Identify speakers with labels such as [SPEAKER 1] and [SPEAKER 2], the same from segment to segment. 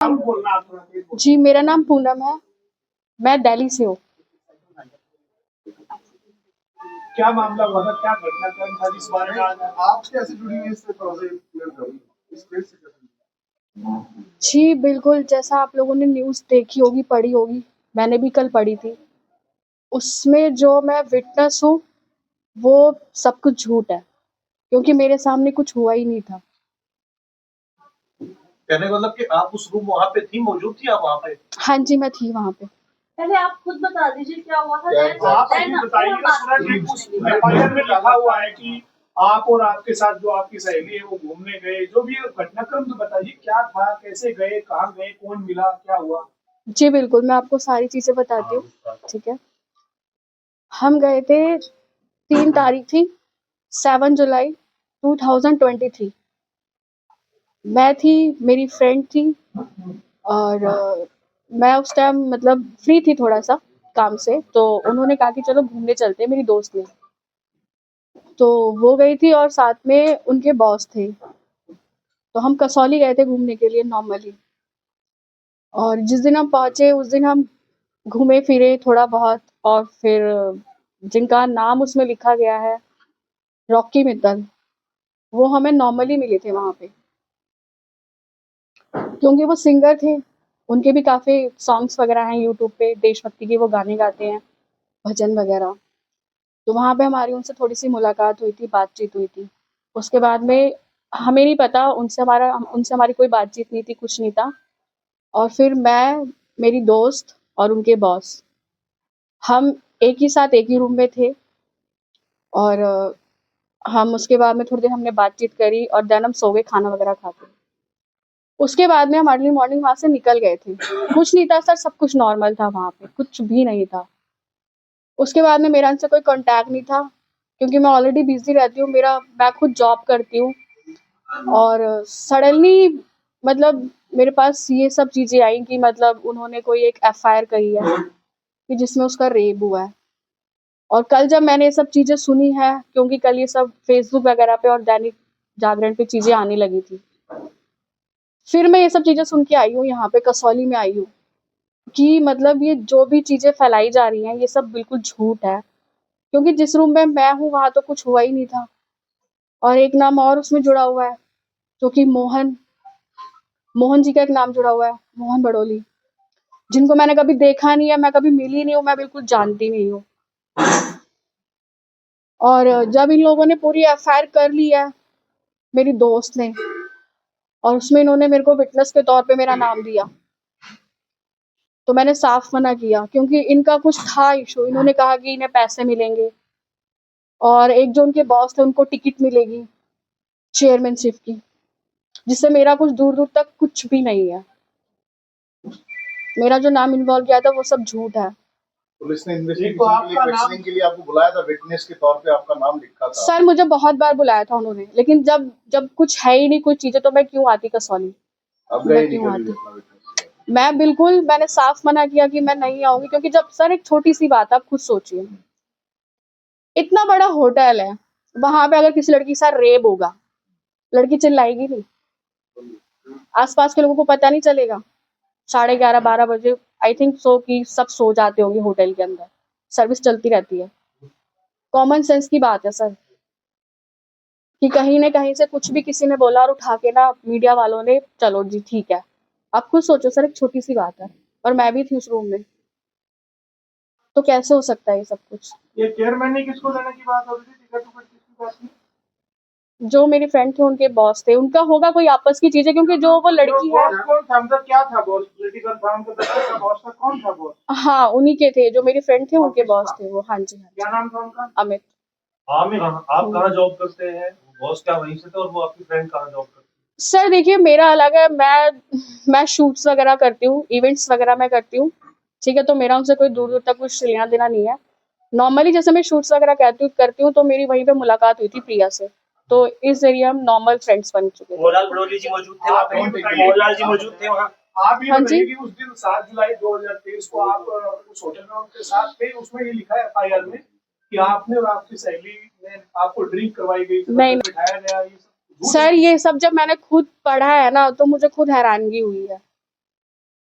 [SPEAKER 1] नाम बोलना आप थोड़ा तेज बोलो।
[SPEAKER 2] जी, मेरा नाम पूनम है। मैं दिल्ली से हूँ।
[SPEAKER 1] क्या मामला हुआ था, क्या घटनाक्रम था जिस बारे में आज
[SPEAKER 3] आप कैसे जुड़ी हुई इससे थोड़ा सा क्लियर करो, इस केस से कैसे जुड़ी?
[SPEAKER 2] जी, बिल्कुल, जैसा आप लोगों ने न्यूज़ देखी होगी, पढ़ी होगी, मैंने भी कल पढ़ी थी। उसमें जो मैं विटनेस हूँ, वो सब कुछ झूठ है, क्योंकि मेरे सामने कुछ हुआ ही नहीं था।
[SPEAKER 4] कहने का मतलब कि आप उस रूम वहाँ पे थी, मौजूद थी आप वहाँ पे?
[SPEAKER 2] हाँ जी, मैं थी वहाँ पे।
[SPEAKER 5] पहले आप खुद बता दीजिए क्या हुआ था।
[SPEAKER 1] आप अभी बताइए। सूरज, उस एफआईआर में लिखा हुआ है कि आप और आपके साथ जो आपकी सहेली है वो घूमने गए, जो भी घटनाक्रम तो बताइए, क्या था, कैसे गए, कहाँ गए, कौन मिला, क्या हुआ?
[SPEAKER 2] जी, बिल्कुल, मैं आपको सारी चीज़ें बताती हूँ, ठीक है? हम गए थे, 3 तारीख थी, 7 जुलाई 2023। मैं थी, मेरी फ्रेंड थी और मैं उस टाइम मतलब फ्री थी थोड़ा-सा काम से, तो उन्होंने कहा कि चलो घूमने चलते हैं, मेरी दोस्त ने। तो वो गई थी और साथ में उनके बॉस थे। तो हम कसौली गए थे घूमने के लिए नॉर्मली, और जिस दिन हम पहुँचे उस दिन हम घूमे-फिरे थोड़ा बहुत, और फिर जिनका नाम उसमें लिखा गया है, रॉकी मित्तल, वो हमें नॉर्मली मिले थे वहाँ पे। क्योंकि वो सिंगर थे, उनके भी काफ़ी सॉन्ग्स वगैरह हैं यूट्यूब पे, देशभक्ति के वो गाने गाते हैं, भजन वगैरह। तो वहाँ पे हमारी उनसे थोड़ी-सी मुलाकात हुई थी, बातचीत हुई थी। उसके बाद में हमें नहीं पता, उनसे हमारी कोई बातचीत नहीं थी, कुछ नहीं था। और फिर मैं, मेरी दोस्त और उनके बॉस, हम एक ही साथ एक ही रूम में थे, और हम उसके बाद में थोड़ी देर हमने बातचीत करी और देन हम सो गए खाना वगैरह खा के। उसके बाद में हम अर्ली मॉर्निंग वहाँ से निकल गए थे। कुछ नहीं था सर, सब कुछ नॉर्मल था वहाँ पे, कुछ भी नहीं था। उसके बाद में मेरा उनसे कोई कॉन्टैक्ट नहीं था, क्योंकि मैं ऑलरेडी बिज़ी रहती हूँ, मैं खुद जॉब करती हूँ, और सडनली मतलब मेरे पास ये सब चीज़ें आई कि मतलब उन्होंने कोई एक एफआईआर करी है कि जिसमें उसका रेप हुआ है। और कल जब मैंने ये सब चीज़ें सुनी है, क्योंकि कल ये सब फेसबुक वगैरह पे और दैनिक जागरण पे चीज़ें आने लगी थी, फिर मैं ये सब चीज़ें सुन के आई हूँ, यहाँ पे कसौली में आई हूँ कि मतलब ये जो भी चीज़ें फैलाई जा रही हैं, ये सब बिल्कुल झूठ है। क्योंकि जिस रूम में मैं हूँ, वहाँ तो कुछ हुआ ही नहीं था। और एक नाम और उसमें जुड़ा हुआ है, जो कि मोहन जी का एक नाम जुड़ा हुआ है, मोहन बड़ोली, जिनको मैंने कभी देखा नहीं है, मैं कभी मिली नहीं हूँ, मैं बिल्कुल जानती नहीं हूँ। और जब इन लोगों ने पूरी एफआईआर कर ली है, मेरी दोस्त ने, और उसमें इन्होंने मेरे को विटनेस के तौर पे मेरा नाम दिया, तो मैंने साफ मना किया, क्योंकि इनका कुछ था इशू। इन्होंने कहा कि इन्हें पैसे मिलेंगे, और एक जो उनके बॉस थे उनको टिकट मिलेगी चेयरमैनशिप की, जिससे मेरा कुछ दूर-दूर तक कुछ भी नहीं है। मेरा जो नाम इन्वॉल्व किया था वो सब झूठ है।
[SPEAKER 3] पुलिस ने
[SPEAKER 1] देखो, आपका
[SPEAKER 3] इन्वेस्टिगेशन के लिए आपको बुलाया था, विटनेस के तौर पे आपका नाम लिखा था।
[SPEAKER 2] सर मुझे बहुत बार बुलाया था उन्होंने, लेकिन जब जब कुछ है ही नहीं, कुछ चीज़ें, तो मैं क्यों आती कसौली?
[SPEAKER 3] अब
[SPEAKER 2] मैं
[SPEAKER 3] गए नहीं
[SPEAKER 2] क्यों
[SPEAKER 3] कभी
[SPEAKER 2] आती?
[SPEAKER 3] भी अपना विटनेस?
[SPEAKER 2] मैंने साफ मना किया कि मैं नहीं आऊँगी, क्योंकि जब सर एक छोटी-सी बात आप खुद सोचिए, इतना बड़ा होटल है, वहाँ पे अगर किसी लड़की के साथ रेप होगा, लड़की चिल्लाएगी नहीं? आस-पास के लोगों को पता नहीं चलेगा? 11:30-12 बजे आई थिंक सो कि सब सो जाते होंगे होटल के अंदर, सर्विस चलती रहती है। कॉमन सेंस की बात है सर, कि कहीं न कहीं से कुछ भी किसी ने बोला और उठा के ना मीडिया वालों ने, चलो जी ठीक है। आप खुद सोचो सर, एक छोटी-सी बात है, और मैं भी थी उस रूम में, तो कैसे हो सकता है ये सब कुछ?
[SPEAKER 1] ये चेयरमैन ने किसको लेने की बात हो रही थी, टिकट उकट किसकी बात थी?
[SPEAKER 2] जो मेरी फ्रेंड थे उनके बॉस थे, उनका होगा कोई आपस की चीज़ें, क्योंकि जो वो लड़की है,
[SPEAKER 1] बॉस कौन था, मतलब क्या था बॉस? पॉलिटिकल था, उनके दफ्तर का बॉस था, कौन था बॉस?
[SPEAKER 2] हाँ, उन्हीं के थे, जो मेरी फ्रेंड थे उनके बॉस थे वो। हाँ जी, हाँ
[SPEAKER 1] क्या
[SPEAKER 2] जी,
[SPEAKER 1] नाम था उनका?
[SPEAKER 2] अमित।
[SPEAKER 4] आप कहाँ जॉब करते हैं? बॉस क्या वहीं से थे और वो आपकी फ्रेंड कहाँ जॉब करती है?
[SPEAKER 2] सर देखिए, मेरा अलग है, मैं शूट्स वगैरह करती हूँ, इवेंट्स वगैरह मैं करती हूँ, ठीक है? तो मेरा उनसे कोई दूर-दूर तक कुछ लेना-देना नहीं है। नॉर्मली जैसे मैं शूट्स वगैरह करती हूँ, तो मेरी वहीं पे मुलाकात हुई थी प्रिया से, तो इस ज़रिए हम नॉर्मल फ्रेंड्स बन चुके थे।
[SPEAKER 4] मोहनलाल बड़ोली जी मौजूद थे वहाँ पे? मोहनलाल जी मौजूद थे वहाँ?
[SPEAKER 1] आप ये
[SPEAKER 2] हाँ
[SPEAKER 1] बताइए
[SPEAKER 2] जी।
[SPEAKER 1] कि उस दिन 7 जुलाई 2023 को आप उस होटल में उनके साथ थे, उसमें ये लिखा है एफआईआर में कि आपने और आपकी सहेली ने आपको ड्रिंक करवाई गई,
[SPEAKER 2] नहीं,
[SPEAKER 1] बिठाया गया, ये सब झूठ है?
[SPEAKER 2] सर ये सब जब मैंने खुद पढ़ा है ना, तो मुझे खुद हैरानगी हुई है।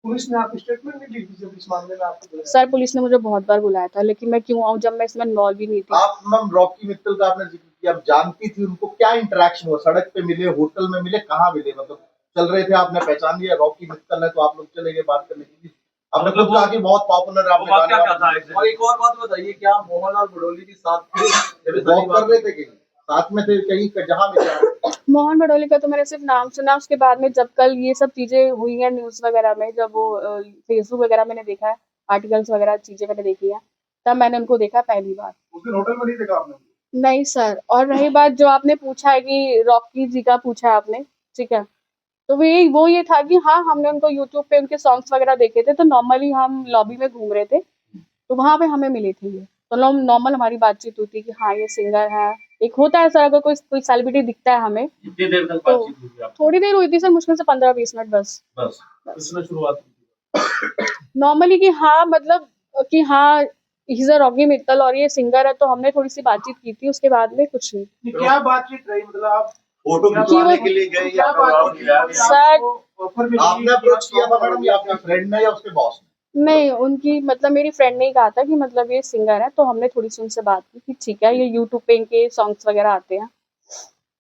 [SPEAKER 1] पुलिस ने आपकी स्टेटमेंट नहीं ली थी जब इस मामले में आपको बुलाया?
[SPEAKER 2] सर पुलिस ने मुझे बहुत बार बुलाया था, लेकिन मैं क्यों आऊँ जब मैं इसमें इन्वॉल्व ही नहीं थी।
[SPEAKER 6] आप मैम रॉकी मित्तल का आपने जिक्र किया, आप जानती थी उनको, क्या इंटरेक्शन हुआ? सड़क पे मिले, होटल में मिले, कहाँ मिले? मतलब चल रहे थे, आपने पहचान लिया रॉकी मित्तल है तो आप लोग चले गए बात करने के लिए? आपने
[SPEAKER 4] मतलब
[SPEAKER 6] खुद कहा कि बहुत पॉपुलर है,
[SPEAKER 4] वो
[SPEAKER 6] आपने
[SPEAKER 4] वाकया क्या था
[SPEAKER 6] गाने
[SPEAKER 4] exactly?
[SPEAKER 3] और एक और बात बताइए, क्या आप मोहनलाल बडोली के साथ थे जब ये सारी
[SPEAKER 6] वॉक कर
[SPEAKER 3] बात-
[SPEAKER 6] रहे थे कहीं साथ में थे, कहीं जहाँ मिले आप?
[SPEAKER 2] मोहन भडोली का तो मैंने सिर्फ नाम सुना, उसके बाद में जब कल ये सब चीजें हुई हैं न्यूज वगैरह में, जब वो फेसबुक वगैरह मैंने देखा है, आर्टिकल्स वगैरह चीजें मैंने देखी है, तब मैंने उनको देखा पहली बार।
[SPEAKER 3] उस दिन होटल में नहीं देखा आपने?
[SPEAKER 2] नहीं सर। और रही बात जो आपने पूछा है कि रॉकी जी का पूछा है आपने, ठीक है, तो वो ये था कि हाँ हमने उनको यूट्यूब पे उनके सॉन्ग्स वगैरह देखे थे, तो नॉर्मली हम लॉबी में घूम रहे थे तो वहां पे हमें मिली थी ये, तो नॉर्मल हमारी बातचीत हुई थी कि हाँ ये सिंगर है। एक होता है सर, अगर कोई सेलिब्रिटी दिखता है हमें,
[SPEAKER 4] कितनी देर तक
[SPEAKER 2] तो
[SPEAKER 4] बातचीत हुई आप?
[SPEAKER 2] थोड़ी देर हुई थी सर, मुश्किल से 15-20 मिनट बस।
[SPEAKER 4] बस इसने शुरुआत की।
[SPEAKER 2] नॉर्मली कि हाँ मतलब कि हाँ he is a Rocky Mittal और ये सिंगर है, तो हमने थोड़ी सी बातचीत की थी, उसके बाद में कुछ नहीं।
[SPEAKER 1] ये क्या बातचीत रही, मतलब आप
[SPEAKER 6] फोटो
[SPEAKER 1] खिंचवाने
[SPEAKER 6] के लिए गए
[SPEAKER 1] क्या
[SPEAKER 6] या
[SPEAKER 1] बातचीत की?
[SPEAKER 2] सर,
[SPEAKER 1] ऑफर मिली
[SPEAKER 6] आपने अप्रोच किया था मैडम, या आपके फ्रेंड ने या उसके बॉस ने?
[SPEAKER 2] नहीं, उनकी मतलब मेरी फ्रेंड ने ही कहा था कि मतलब ये सिंगर है, तो हमने थोड़ी सी उनसे बात की कि ठीक है, ये यूट्यूब पे इनके सॉन्ग्स वगैरह आते हैं।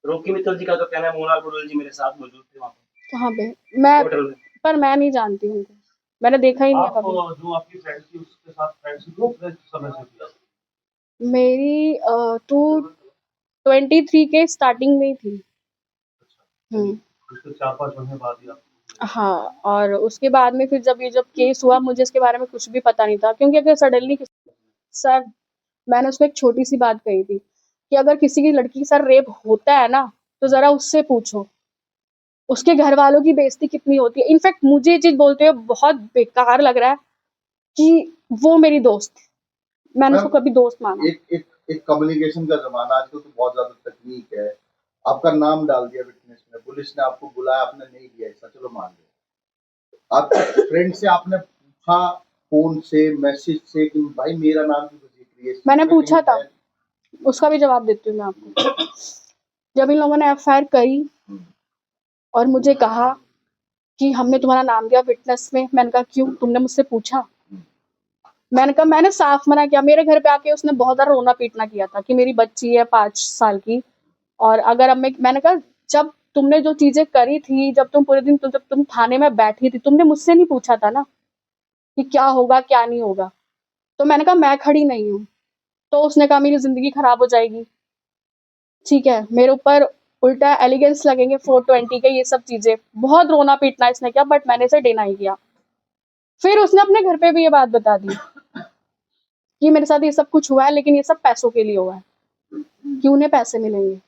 [SPEAKER 7] रॉकी मित्तल जी का तो कहना है मोहनलाल बडोली जी मेरे साथ मौजूद थे वहाँ पे
[SPEAKER 2] कहाँ पे? मैं
[SPEAKER 7] होटल में।
[SPEAKER 2] पर मैं नहीं जानती उनको, मैंने देखा ही नहीं है
[SPEAKER 4] आप
[SPEAKER 2] कभी।
[SPEAKER 4] जो आपकी फ्रेंड थी उसके साथ फ्रेंडशिप कितने समय से किया?
[SPEAKER 2] मेरी 223 के स्टार्टिंग में ही थी।
[SPEAKER 4] उसके 4-5 महीने बाद ही आप?
[SPEAKER 2] हाँ, और उसके बाद में फिर जब केस हुआ, मुझे इसके बारे में कुछ भी पता नहीं था, क्योंकि अगर सडनली सर, मैंने उसको एक छोटी सी बात कही थी कि अगर किसी की लड़की के साथ रेप होता है ना, तो जरा उससे पूछो उसके घर वालों की बेइज्जती कितनी होती है। इनफैक्ट मुझे ये चीज बोलते हुए बहुत बेकार लग रहा है कि वो मेरी दोस्त थी, मैंने उसको कभी दोस्त माना।
[SPEAKER 6] एक कम्युनिकेशन का जमाना, आजकल तो बहुत ज्यादा तकनीक है। आपका नाम डाल दिया विटनेस में, पुलिस ने आपको बुलाया, आपने नहीं दिया ऐसा, चलो मान लिया। आपके फ्रेंड से आपने पूछा फोन से, मैसेज से कि भाई मेरा नाम क्यों जिक्र है?
[SPEAKER 2] मैंने पूछा था, उसका भी जवाब देती हूँ मैं आपको। जब इन लोगों ने एफआईआर करी और मुझे कहा कि हमने तुम्हारा नाम दिया विटनेस में, मैंने कहा क्यों, तुमने मुझसे पूछा? मैंने कहा, मैंने साफ मना किया। मेरे घर पे आके उसने बहुत ज्यादा रोना पीटना किया था कि मेरी बच्ची है 5 साल की, और अगर अब मैंने कहा जब तुमने जो चीजें करी थी, जब तुम पूरे दिन जब तुम थाने में बैठी थी, तुमने मुझसे नहीं पूछा था ना कि क्या होगा क्या नहीं होगा। तो मैंने कहा मैं खड़ी नहीं हूँ, तो उसने कहा मेरी जिंदगी खराब हो जाएगी, ठीक है, मेरे ऊपर उल्टा एलिगेंस लगेंगे 420 के, ये सब चीजें, बहुत रोना पीटना इसने किया, बट मैंने इसे डिनाई किया। फिर उसने अपने घर पे भी ये बात बता दी कि मेरे साथ ये सब कुछ हुआ है, लेकिन ये सब पैसों के लिए हुआ है, कि उन्हें पैसे मिलेंगे।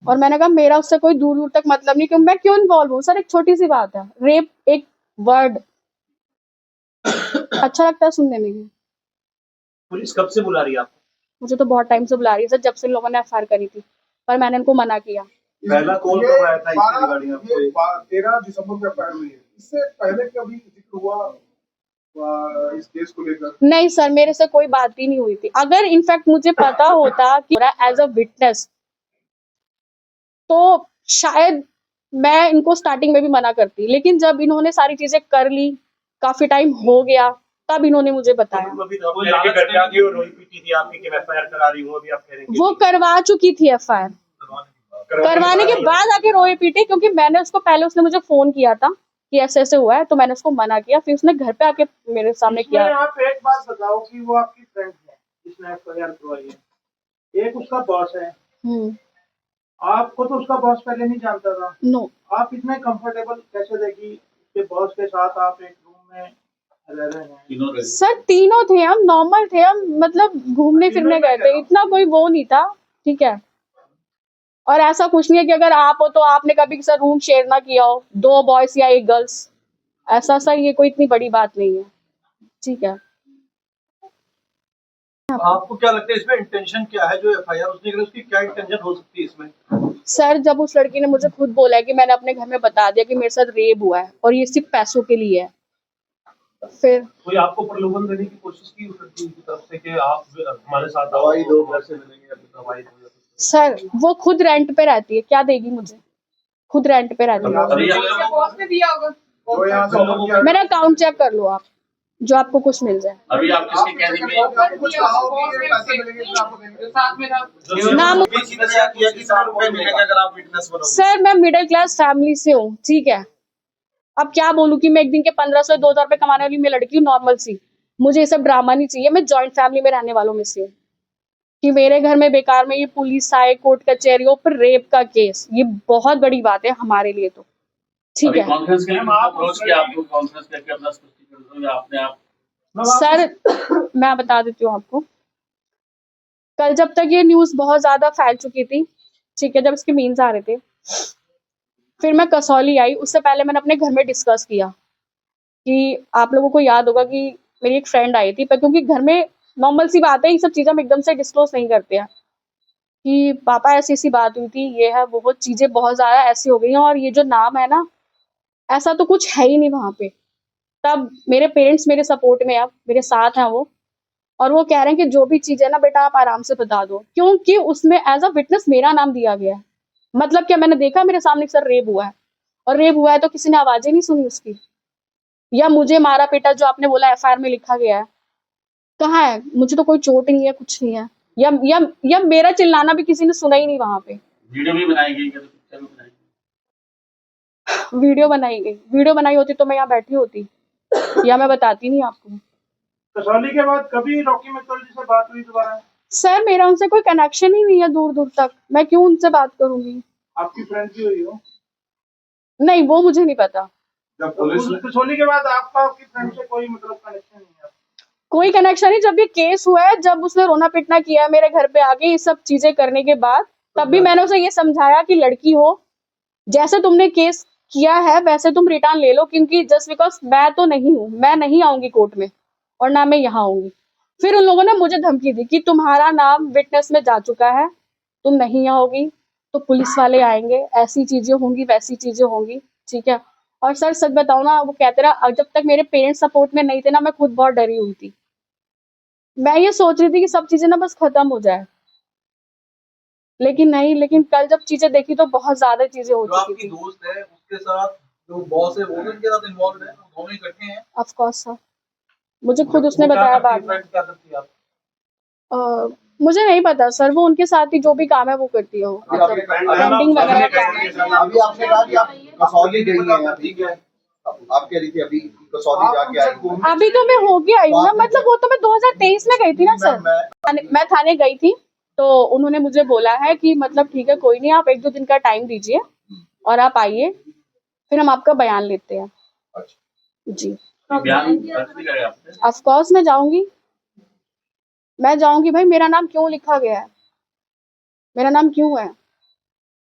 [SPEAKER 2] और मैंने कहा मेरा उससे कोई दूर दूर तक मतलब नहीं, कि मैं क्यों इन्वॉल्व हूँ सर, एक छोटी सी बात है, रेप एक वर्ड अच्छा लगता है सुनने में भी।
[SPEAKER 7] पुलिस कब से बुला रही है आपको?
[SPEAKER 2] मुझे तो बहुत टाइम से बुला रही है सर, जब से इन लोगों ने एफआईआर करी थी, पर मैंने इनको मना किया।
[SPEAKER 4] पहला कॉल कब आया था इसके रिगार्डिंग आपको?
[SPEAKER 3] 13 दिसंबर का एफआईआर हुई है, इससे पहले कभी जिक्र हुआ इस केस को लेकर?
[SPEAKER 2] नहीं सर, मेरे से कोई बात ही नहीं हुई थी। अगर इनफैक्ट मुझे पता होता कि एज अ विटनेस, तो शायद मैं इनको स्टार्टिंग में भी मना करती, लेकिन जब इन्होंने सारी चीजें कर ली, काफी टाइम हो गया, तब इन्होंने मुझे बताया।
[SPEAKER 7] अभी तो आप कह रहे कि घटना की और रोई पीटी थी आपकी कि मैं एफआईआर करा रही हूँ, अभी आप कह रहे हैं
[SPEAKER 2] वो करवा चुकी थी एफआईआर, करवाने के बाद आके रोए पीटे, क्योंकि मैंने उसको पहले, उसने मुझे फोन किया था कि ऐसे ऐसे हुआ है, तो मैंने उसको मना किया, फिर उसने घर पे आके मेरे सामने
[SPEAKER 1] इसमें
[SPEAKER 2] किया।
[SPEAKER 1] आप एक बात बताओ कि वो आपकी फ्रेंड है जिसने एफआईआर करवाई है, एक उसका बॉस है, आपको तो उसका बॉस पहले नहीं जानता था,
[SPEAKER 2] नो,
[SPEAKER 1] आप इतने कंफर्टेबल कैसे थे कि उसके बॉस के साथ आप एक रूम में रह रहे हैं?
[SPEAKER 2] सर तीनों थे हम, नॉर्मल थे हम, मतलब घूमने फिरने गए थे, इतना कोई वो नहीं था, ठीक है। और ऐसा कुछ नहीं है कि अगर आप हो तो आपने कभी सर रूम शेयर ना किया हो, 2 बॉयज या 1 गर्ल्स, ऐसा सर ये कोई इतनी बड़ी बात नहीं है, ठीक है।
[SPEAKER 3] आपको क्या लगता है इसमें इंटेंशन क्या है? जो एफआईआर उसने करी, उसकी क्या इंटेंशन हो सकती है इसमें?
[SPEAKER 2] सर जब उस लड़की ने मुझे खुद बोला है कि मैंने अपने घर में बता दिया कि मेरे साथ रेप हुआ है और ये सिर्फ पैसों के लिए है, फिर
[SPEAKER 4] कोई आपको प्रलोभन देने की कोशिश की उस लड़की की तरफ से कि आप हमारे साथ आओ,
[SPEAKER 6] दवाई दो, पैसे मिलेंगे,
[SPEAKER 4] दवाई दो या कुछ?
[SPEAKER 2] सर वो खुद रेंट पे रहती है, क्या देगी मुझे, खुद रेंट पे रहती है।
[SPEAKER 7] बॉस ने दिया होगा?
[SPEAKER 3] जो यहाँ से लोग क्या-
[SPEAKER 2] मेरा अकाउंट चेक कर लो आप, जो आपको कुछ मिल जाए।
[SPEAKER 7] अभी आप किसके कहने में
[SPEAKER 3] आपको कुछ कहा हो कि ये पैसे मिलेंगे तो आपको देंगे।
[SPEAKER 2] नाम
[SPEAKER 6] किया कितना रुपए मिलेगा अगर आप विटनेस बनोगे?
[SPEAKER 2] सर मैं मिडिल क्लास फैमिली से हूँ, ठीक है। अब क्या बोलूँ कि मैं एक दिन के 1500 2000 रुपए कमाने वाली मैं लड़की हूँ, नॉर्मल सी। मुझे ये सब ड्रामा नहीं चाहिए। मैं जॉइंट फैमिली में रहने वालों में से हूँ कि मेरे घर में बेकार में ये पुलिस आए, कोर्ट कचहरियों पर रेप का केस, ये बहुत बड़ी बात है हमारे लिए तो, ठीक
[SPEAKER 7] अभी
[SPEAKER 2] है।
[SPEAKER 7] कॉन्फ्रेंस के लिए
[SPEAKER 1] मैम, आप
[SPEAKER 7] अप्रोच किया, आपको कॉन्फ्रेंस करके अपना स्पष्टीकरण दो या अपने आप?
[SPEAKER 2] सर मैं बता देती हूँ आपको, कल जब तक ये न्यूज बहुत ज्यादा फैल चुकी थी, ठीक है, जब इसके मीम्स आ रहे थे, फिर मैं कसौली आई। उससे पहले मैंने अपने घर में डिस्कस किया कि आप लोगों को याद होगा कि मेरी एक फ्रेंड आई थी, पर क्योंकि घर में नॉर्मल सी बात है, ये सब चीजें हम एकदम से डिस्क्लोज नहीं करते हैं कि पापा ऐसी ऐसी बात हुई थी, ये है वो चीजें बहुत ज्यादा ऐसी हो गई हैं, और ये जो नाम है ना, ऐसा तो कुछ है ही नहीं वहां पे। तब मेरे पेरेंट्स मेरे सपोर्ट में, अब मेरे साथ हैं वो, और वो कह रहे हैं कि जो भी चीज है ना बेटा आप आराम से बता दो, क्योंकि उसमें एज अ विटनेस मेरा नाम दिया गया है। मतलब क्या, मैंने देखा मेरे सामने सर रेप हुआ है, और रेप हुआ है तो किसी ने आवाजें नहीं सुनी उसकी, या मुझे मारा पीटा जो आपने बोला एफआईआर में लिखा गया है, कहाँ है? मुझे तो कोई चोट नहीं है, कुछ नहीं है, या मेरा चिल्लाना भी किसी ने सुना ही नहीं वहां पे।
[SPEAKER 7] वीडियो भी बनाई गई क्या? तो पिक्चर भी बनाई गई?
[SPEAKER 2] वीडियो बनाई गई, वीडियो बनाई होती तो मैं यहाँ बैठी होती, या मैं बताती नहीं आपको।
[SPEAKER 1] कसौली के बाद कभी रॉकी मित्तल जी से बात हुई दोबारा?
[SPEAKER 2] सर मेरा उनसे कोई कनेक्शन ही नहीं है दूर दूर तक, मैं क्यों उनसे बात करूंगी?
[SPEAKER 1] आपकी फ्रेंड भी हुई हो?
[SPEAKER 2] नहीं वो मुझे नहीं पता।
[SPEAKER 3] जब पुलिस ने
[SPEAKER 1] कसौली के बाद आपका आपकी फ्रेंड से कोई मतलब कनेक्शन नहीं है?
[SPEAKER 2] कोई कनेक्शन नहीं। जब ये केस हुआ है, जब उसने रोना पिटना किया है मेरे घर पे आके, ये सब चीजें करने के बाद, तब भी मैंने उसे ये समझाया कि लड़की हो, जैसे तुमने केस किया है वैसे तुम रिटर्न ले लो, क्योंकि जस्ट बिकॉज मैं तो नहीं हूँ, मैं नहीं आऊंगी कोर्ट में, और ना मैं यहाँ आऊंगी। फिर उन लोगों ने मुझे धमकी दी कि तुम्हारा नाम विटनेस में जा चुका है, तुम नहीं आओगी तो पुलिस वाले आएंगे, ऐसी चीजें होंगी वैसी चीजें होंगी, ठीक है। और सर सच बताओ ना, वो कहते रहा, जब तक मेरे पेरेंट्स सपोर्ट में नहीं थे ना, मैं खुद बहुत डरी हुई थी। मैं ये सोच रही थी कि सब चीजें ना बस खत्म हो जाए, लेकिन नहीं। लेकिन कल जब चीजें देखी तो बहुत ज्यादा चीजें हो
[SPEAKER 8] जो
[SPEAKER 2] चुकी
[SPEAKER 8] आपकी
[SPEAKER 2] थी।
[SPEAKER 8] दोस्त है उसके साथ जो बॉस है वो भी उनके साथ इन्वॉल्व है, वो दोनों इकट्ठे हैं।
[SPEAKER 2] ऑफ कोर्स सर, मुझे खुद उसने
[SPEAKER 4] वो क्या
[SPEAKER 2] बताया
[SPEAKER 4] करती है,
[SPEAKER 2] बाद में।
[SPEAKER 4] friend क्या करती है आप?
[SPEAKER 2] मुझे नहीं पता सर, वो उनके साथ ही जो भी काम है वो करती है, वो मतलब पेंटिंग वगैरह का काम है।
[SPEAKER 6] अभी आपने कहा कि आप कसौली गई हैं, अभी आप कह रही थी अभी कसौली जाके आई हैं।
[SPEAKER 2] अभी तो मैं होके आई हूँ ना, मतलब वो तो मैं 2023 में गई थी ना सर। मैं थाने गई थी, तो उन्होंने मुझे बोला है कि मतलब ठीक है कोई नहीं, आप 1-2 दिन का टाइम दीजिए और आप आइए, फिर हम आपका बयान लेते हैं। जी
[SPEAKER 7] बयान दर्ज भी करे आपने?
[SPEAKER 2] ऑफ कोर्स मैं जाऊंगी, मैं जाऊंगी भाई। मेरा नाम क्यों लिखा गया है, मेरा नाम क्यों है?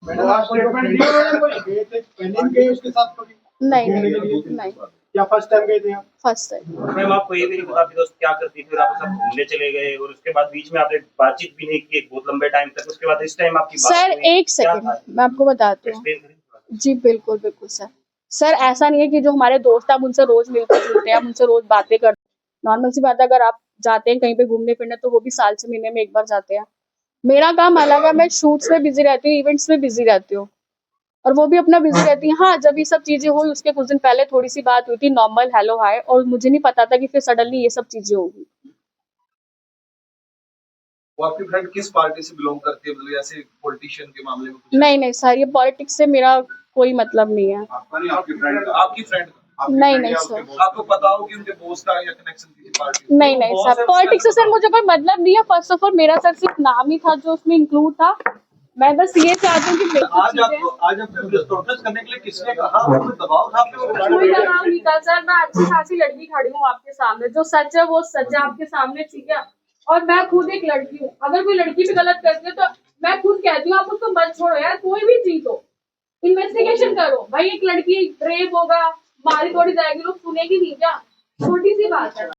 [SPEAKER 1] स्टेटमेंट दिया उन्होंने कोई?
[SPEAKER 3] गए थे पहले भी गए उसके साथ कभी?
[SPEAKER 2] नहीं नहीं,
[SPEAKER 1] या फर्स्ट टाइम गए थे आप?
[SPEAKER 2] First time.
[SPEAKER 7] मैम आपको ये भी नहीं पता आपकी दोस्त क्या करती थी, फिर आप सब घूमने चले गए और उसके बाद बीच में आपने बातचीत भी नहीं की एक बहुत लंबे टाइम तक, उसके बाद इस टाइम आपकी बात
[SPEAKER 2] सर
[SPEAKER 7] हुई,
[SPEAKER 2] एक
[SPEAKER 7] क्या
[SPEAKER 2] सेकंड,
[SPEAKER 7] था?
[SPEAKER 2] मैं आपको बताती हूँ।
[SPEAKER 7] Explain करिए थोड़ा।
[SPEAKER 2] जी बिल्कुल बिल्कुल सर। सर ऐसा नहीं है कि जो हमारे दोस्त हैं आप उनसे रोज मिलते जुलते हैं, आप उनसे रोज बातें करते हैं। नॉर्मल सी बात है, अगर आप जाते हैं कहीं पे घूमने फिरने तो वो भी साल से महीने में एक बार जाते हैं। मेरा काम अलग है, मैं शूट्स में बिजी रहती हूँ, इवेंट्स में बिजी रहती हूँ, और वो भी अपना बिजी रहती है। हाँ जब ये सब चीजें हुई उसके कुछ दिन पहले थोड़ी सी बात हुई थी, नॉर्मल हेलो हाय, और मुझे नहीं पता था कि फिर सडनली ये सब चीजें होगी।
[SPEAKER 8] वो आपकी फ्रेंड किस पार्टी से बिलोंग करती है, मतलब ऐसे पॉलिटिशियन के मामले में कुछ?
[SPEAKER 2] नहीं नहीं सर, ये पॉलिटिक्स से मेरा कोई मतलब नहीं है।
[SPEAKER 3] आपका नहीं, आपकी फ्रेंड का?
[SPEAKER 8] आपकी फ्रेंड
[SPEAKER 2] नहीं नहीं सर,
[SPEAKER 8] आपको पता हो कि उनके बॉस का या कनेक्शन किसी पार्टी से?
[SPEAKER 2] नहीं नहीं सर, पॉलिटिक्स से सर मुझे कोई मतलब नहीं है। फर्स्ट ऑफ ऑल मेरा सर सिर्फ नाम ही था जो उसमें इंक्लूड था। मैं बस ये चाहती हूँ कि मेरी
[SPEAKER 8] आज
[SPEAKER 2] चीजें
[SPEAKER 8] आपको प्रेस कॉन्फ्रेंस करने के लिए किसने कहा, उसमें दबाव था आप पे?
[SPEAKER 2] कोई दबाव नहीं था सर। मैं अच्छी खासी लड़की खड़ी हूँ आपके सामने, जो सच है वो सच है आपके सामने, ठीक है। और मैं खुद एक लड़की हूँ, अगर कोई लड़की भी गलत करती है तो मैं खुद कहती हूँ आप उसको मत छोड़ो यार, कोई भी चीज हो इन्वेस्टिगेशन करो भाई। एक लड़की रेप होगा, मारी तोड़ी जाएगी, लोग सुनेगी नहीं क्या? छोटी सी बात है।